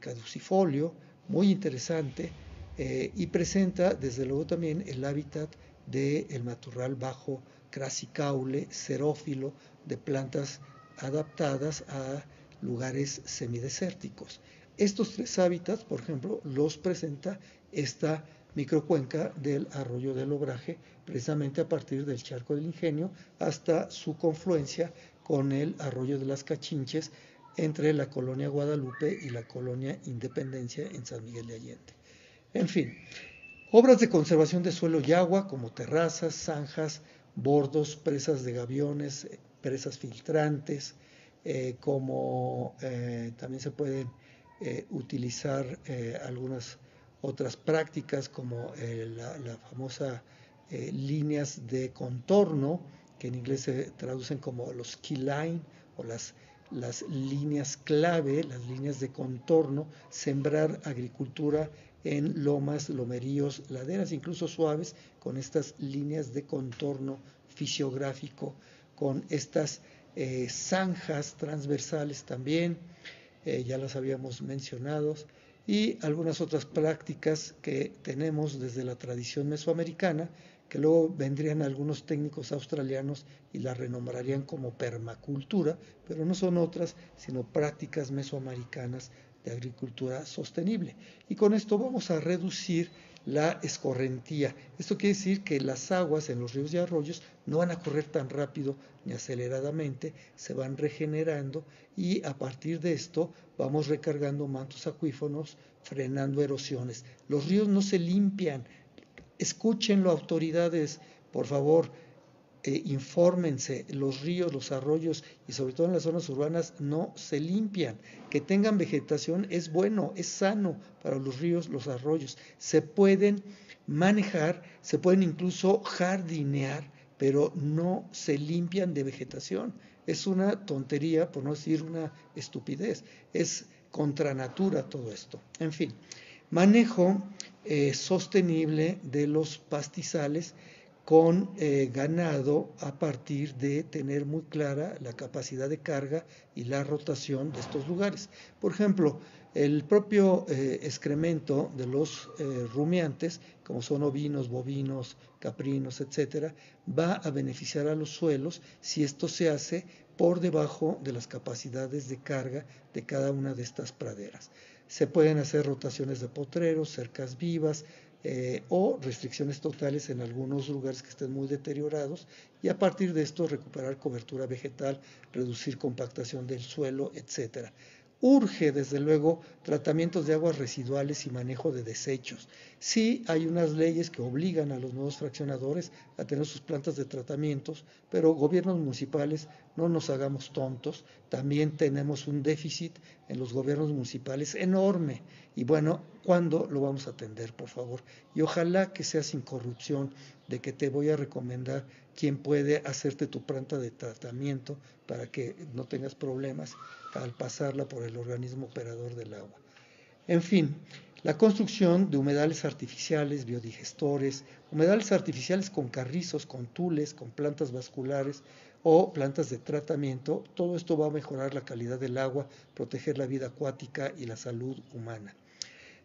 caducifolio, muy interesante, y presenta desde luego también el hábitat del matorral bajo crasicaule, xerófilo, de plantas adaptadas a lugares semidesérticos. Estos tres hábitats, por ejemplo, los presenta esta microcuenca del arroyo del Obraje, precisamente a partir del Charco del Ingenio hasta su confluencia con el arroyo de las Cachinches entre la colonia Guadalupe y la colonia Independencia en San Miguel de Allende. En fin, obras de conservación de suelo y agua como terrazas, zanjas, bordos, presas de gaviones, presas filtrantes, también se pueden utilizar algunas otras prácticas como la famosa líneas de contorno, que en inglés se traducen como los key line o las líneas clave, las líneas de contorno, sembrar agricultura en lomas, lomeríos, laderas, incluso suaves, con estas líneas de contorno fisiográfico, con estas zanjas transversales también, ya las habíamos mencionado, y algunas otras prácticas que tenemos desde la tradición mesoamericana, que luego vendrían algunos técnicos australianos y la renombrarían como permacultura, pero no son otras, sino prácticas mesoamericanas de agricultura sostenible. Y con esto vamos a reducir la escorrentía. Esto quiere decir que las aguas en los ríos y arroyos no van a correr tan rápido ni aceleradamente, se van regenerando y a partir de esto vamos recargando mantos acuíferos, frenando erosiones. Los ríos no se limpian. Escúchenlo, autoridades, por favor. Infórmense, los ríos, los arroyos y sobre todo en las zonas urbanas no se limpian. Que tengan vegetación es bueno, es sano para los ríos, los arroyos. Se pueden manejar, se pueden incluso jardinear, pero no se limpian de vegetación. Es una tontería, por no decir una estupidez. Es contra natura todo esto. En fin, manejo sostenible de los pastizales con ganado a partir de tener muy clara la capacidad de carga y la rotación de estos lugares. Por ejemplo, el propio excremento de los rumiantes, como son ovinos, bovinos, caprinos, etcétera, va a beneficiar a los suelos si esto se hace por debajo de las capacidades de carga de cada una de estas praderas. Se pueden hacer rotaciones de potreros, cercas vivas, o restricciones totales en algunos lugares que estén muy deteriorados y a partir de esto recuperar cobertura vegetal, reducir compactación del suelo, etc. Urge, desde luego, tratamientos de aguas residuales y manejo de desechos. Sí hay unas leyes que obligan a los nuevos fraccionadores a tener sus plantas de tratamientos, pero gobiernos municipales, no nos hagamos tontos, también tenemos un déficit en los gobiernos municipales enorme. Y bueno, ¿cuándo lo vamos a atender, por favor? Y ojalá que sea sin corrupción, de que te voy a recomendar quién puede hacerte tu planta de tratamiento para que no tengas problemas al pasarla por el organismo operador del agua. En fin, la construcción de humedales artificiales, biodigestores, humedales artificiales con carrizos, con tules, con plantas vasculares o plantas de tratamiento, todo esto va a mejorar la calidad del agua, proteger la vida acuática y la salud humana.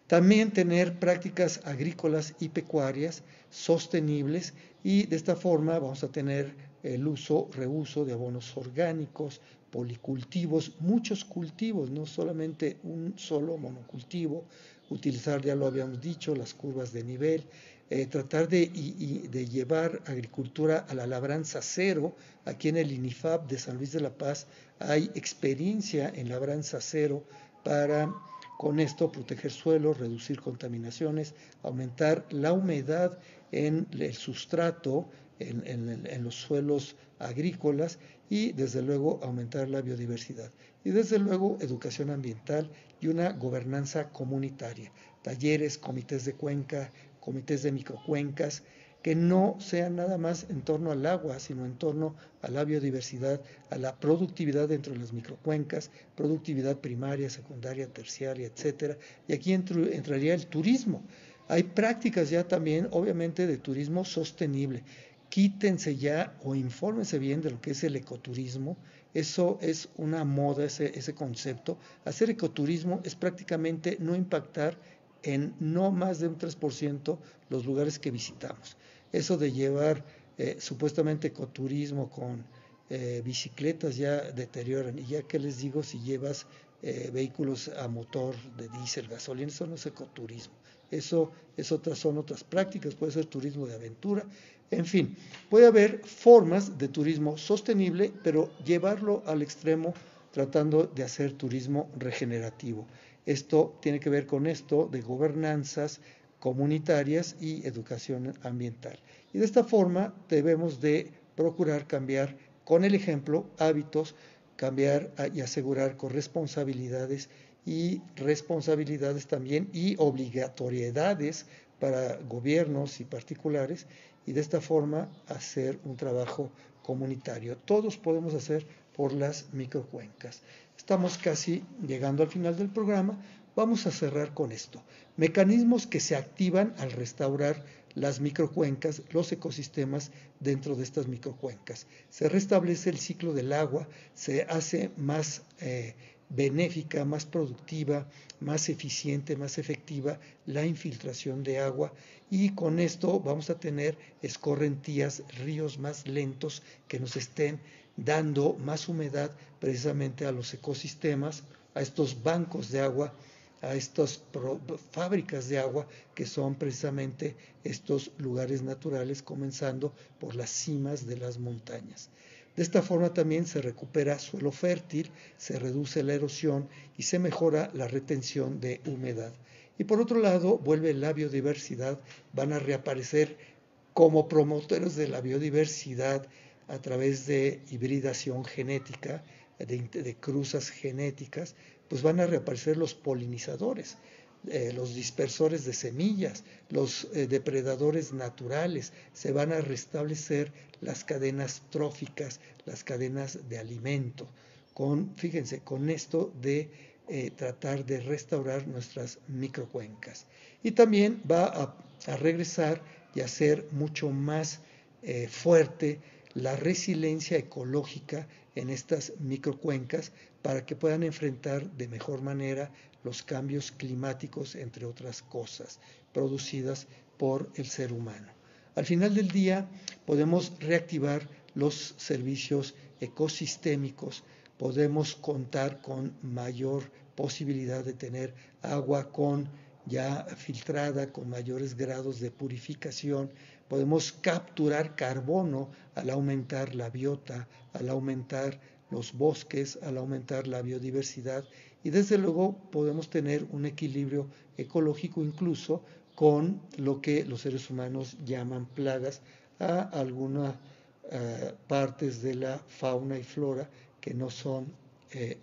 También tener prácticas agrícolas y pecuarias sostenibles y de esta forma vamos a tener el reuso de abonos orgánicos, policultivos, muchos cultivos, no solamente un solo monocultivo, utilizar, ya lo habíamos dicho, las curvas de nivel, tratar de llevar agricultura a la labranza cero. Aquí en el INIFAP de San Luis de la Paz hay experiencia en labranza cero para con esto proteger suelos, reducir contaminaciones, aumentar la humedad en el sustrato, en los suelos agrícolas y desde luego aumentar la biodiversidad. Y desde luego educación ambiental y una gobernanza comunitaria, talleres, comités de cuenca, comités de microcuencas, que no sean nada más en torno al agua, sino en torno a la biodiversidad, a la productividad dentro de las microcuencas, productividad primaria, secundaria, terciaria, etcétera. Y aquí entraría el turismo. Hay prácticas ya también, obviamente, de turismo sostenible. quítense ya o infórmense bien de lo que es el ecoturismo. Eso es una moda, ese concepto. Hacer ecoturismo es prácticamente no impactar en no más de un 3% los lugares que visitamos. Eso de llevar supuestamente ecoturismo con bicicletas ya deterioran. Y ya que les digo, si llevas vehículos a motor de diésel, gasolina, eso no es ecoturismo. Eso son otras prácticas, puede ser turismo de aventura. En fin, puede haber formas de turismo sostenible, pero llevarlo al extremo tratando de hacer turismo regenerativo. Esto tiene que ver con esto de gobernanzas comunitarias y educación ambiental. Y de esta forma debemos de procurar cambiar con el ejemplo hábitos, cambiar y asegurar corresponsabilidades y responsabilidades también y obligatoriedades para gobiernos y particulares, y de esta forma hacer un trabajo comunitario. Todos podemos hacer por las microcuencas. Estamos casi llegando al final del programa. Vamos a cerrar con esto. Mecanismos que se activan al restaurar las microcuencas, los ecosistemas dentro de estas microcuencas. Se restablece el ciclo del agua, se hace más benéfica, más productiva, más eficiente, más efectiva la infiltración de agua, y con esto vamos a tener escorrentías, ríos más lentos que nos estén dando más humedad precisamente a los ecosistemas, a estos bancos de agua, a estas fábricas de agua que son precisamente estos lugares naturales, comenzando por las cimas de las montañas. De esta forma también se recupera suelo fértil, se reduce la erosión y se mejora la retención de humedad. Y por otro lado, vuelve la biodiversidad, van a reaparecer como promotores de la biodiversidad a través de hibridación genética, de cruzas genéticas, pues van a reaparecer los polinizadores, los dispersores de semillas, los depredadores naturales, se van a restablecer las cadenas tróficas, las cadenas de alimento, fíjense, con esto de tratar de restaurar nuestras microcuencas. Y también va a regresar y a ser mucho más fuerte la resiliencia ecológica en estas microcuencas para que puedan enfrentar de mejor manera los cambios climáticos, entre otras cosas, producidas por el ser humano. Al final del día podemos reactivar los servicios ecosistémicos, podemos contar con mayor posibilidad de tener agua ya filtrada, con mayores grados de purificación, podemos capturar carbono al aumentar la biota, al aumentar los bosques, al aumentar la biodiversidad, y desde luego podemos tener un equilibrio ecológico incluso con lo que los seres humanos llaman plagas a algunas partes de la fauna y flora que no son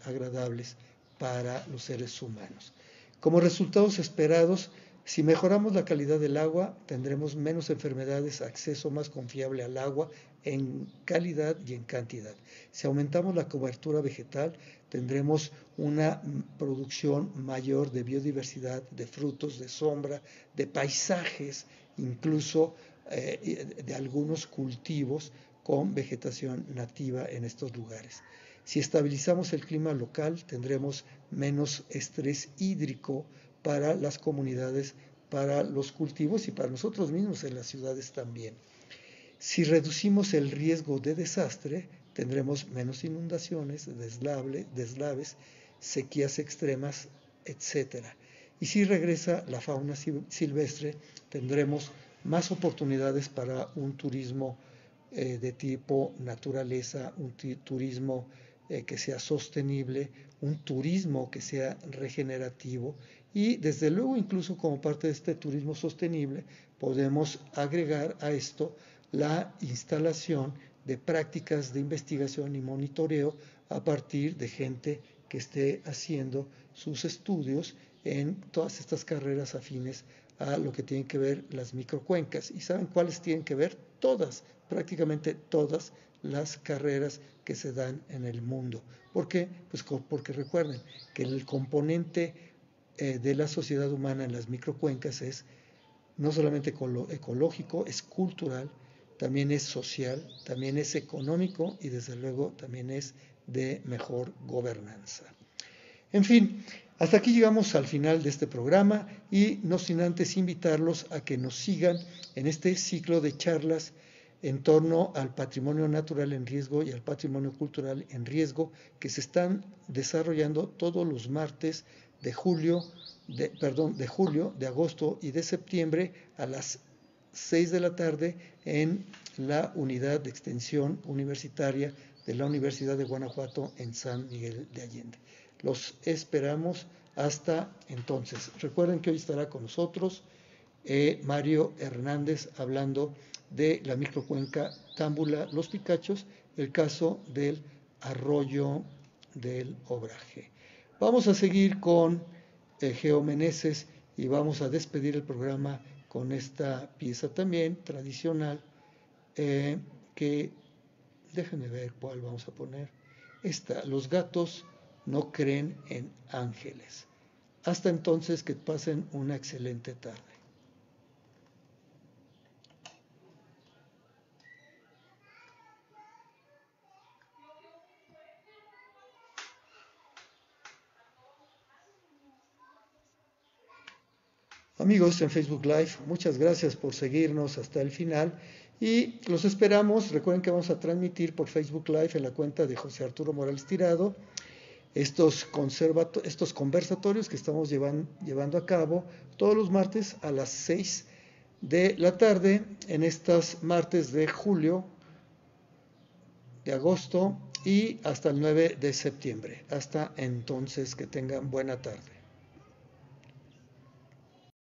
agradables para los seres humanos. Como resultados esperados, si mejoramos la calidad del agua, tendremos menos enfermedades, acceso más confiable al agua en calidad y en cantidad. Si aumentamos la cobertura vegetal, tendremos una producción mayor de biodiversidad, de frutos, de sombra, de paisajes, incluso de algunos cultivos con vegetación nativa en estos lugares. Si estabilizamos el clima local, tendremos menos estrés hídrico para las comunidades, para los cultivos y para nosotros mismos en las ciudades también. Si reducimos el riesgo de desastre, tendremos menos inundaciones, deslaves, sequías extremas, etc. Y si regresa la fauna silvestre, tendremos más oportunidades para un turismo de tipo naturaleza, un turismo que sea sostenible, un turismo que sea regenerativo, y desde luego incluso como parte de este turismo sostenible podemos agregar a esto la instalación de prácticas de investigación y monitoreo a partir de gente que esté haciendo sus estudios en todas estas carreras afines a lo que tienen que ver las microcuencas. ¿Y saben cuáles tienen que ver? Todas, prácticamente todas las carreras que se dan en el mundo. ¿Por qué? Pues porque recuerden que el componente de la sociedad humana en las microcuencas es no solamente ecológico, es cultural, también es social, también es económico y desde luego también es de mejor gobernanza. En fin, hasta aquí llegamos al final de este programa y no sin antes invitarlos a que nos sigan en este ciclo de charlas en torno al patrimonio natural en riesgo y al patrimonio cultural en riesgo que se están desarrollando todos los martes de julio, de agosto y de septiembre a las 6 de la tarde en la unidad de extensión universitaria de la Universidad de Guanajuato en San Miguel de Allende. Los esperamos hasta entonces. Recuerden que hoy estará con nosotros Mario Hernández hablando de la microcuenca Támbula Los Picachos, el caso del arroyo del Obraje. Vamos a seguir con Geo Meneses y vamos a despedir el programa con esta pieza también tradicional que déjenme ver cuál vamos a poner. Esta, Los gatos no creen en ángeles. Hasta entonces, que pasen una excelente tarde. Amigos en Facebook Live, muchas gracias por seguirnos hasta el final y los esperamos. Recuerden que vamos a transmitir por Facebook Live en la cuenta de José Arturo Morales Tirado estos conversatorios que estamos llevando a cabo todos los martes a las 6 de la tarde en estos martes de julio, de agosto y hasta el 9 de septiembre. Hasta entonces, que tengan buena tarde.